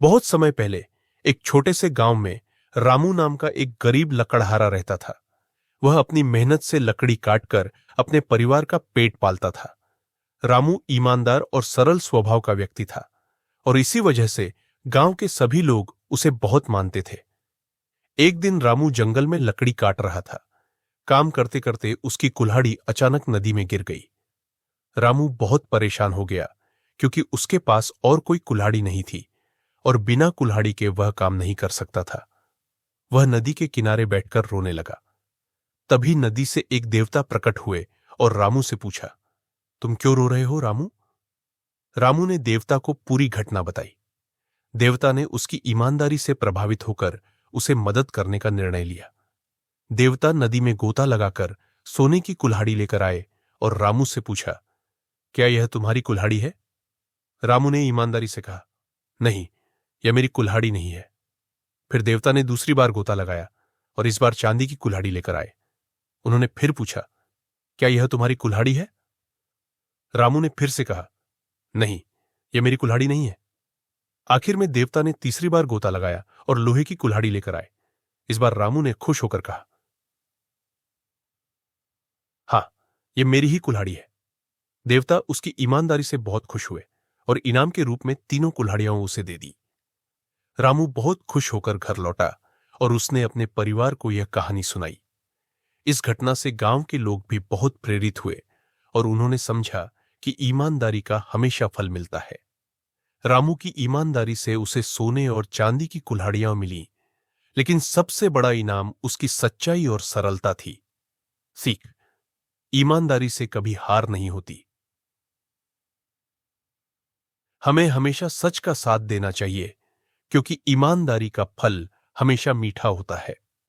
बहुत समय पहले एक छोटे से गांव में रामू नाम का एक गरीब लकड़हारा रहता था। वह अपनी मेहनत से लकड़ी काटकर अपने परिवार का पेट पालता था। रामू ईमानदार और सरल स्वभाव का व्यक्ति था और इसी वजह से गांव के सभी लोग उसे बहुत मानते थे। एक दिन रामू जंगल में लकड़ी काट रहा था। काम करते करते उसकी कुल्हाड़ी अचानक नदी में गिर गई। रामू बहुत परेशान हो गया क्योंकि उसके पास और कोई कुल्हाड़ी नहीं थी और बिना कुल्हाड़ी के वह काम नहीं कर सकता था। वह नदी के किनारे बैठकर रोने लगा। तभी नदी से एक देवता प्रकट हुए और रामू से पूछा, तुम क्यों रो रहे हो रामू? रामू ने देवता को पूरी घटना बताई। देवता ने उसकी ईमानदारी से प्रभावित होकर उसे मदद करने का निर्णय लिया। देवता नदी में गोता लगाकर सोने की कुल्हाड़ी लेकर आए और रामू से पूछा, क्या यह तुम्हारी कुल्हाड़ी है? रामू ने ईमानदारी से कहा, नहीं, यह मेरी कुल्हाड़ी नहीं है। फिर देवता ने दूसरी बार गोता लगाया और इस बार चांदी की कुल्हाड़ी लेकर आए। उन्होंने फिर पूछा, क्या यह तुम्हारी कुल्हाड़ी है? रामू ने फिर से कहा, नहीं, यह मेरी कुल्हाड़ी नहीं है। आखिर में देवता ने तीसरी बार गोता लगाया और लोहे की कुल्हाड़ी लेकर आए। इस बार रामू ने खुश होकर कहा, हां, यह मेरी ही कुल्हाड़ी है। देवता उसकी ईमानदारी से बहुत खुश हुए और इनाम के रूप में तीनों कुल्हाड़ियां उसे दे दी। रामू बहुत खुश होकर घर लौटा और उसने अपने परिवार को यह कहानी सुनाई। इस घटना से गांव के लोग भी बहुत प्रेरित हुए और उन्होंने समझा कि ईमानदारी का हमेशा फल मिलता है। रामू की ईमानदारी से उसे सोने और चांदी की कुल्हाड़ियां मिली, लेकिन सबसे बड़ा इनाम उसकी सच्चाई और सरलता थी। सीख, ईमानदारी से कभी हार नहीं होती। हमें हमेशा सच का साथ देना चाहिए क्योंकि ईमानदारी का फल हमेशा मीठा होता है।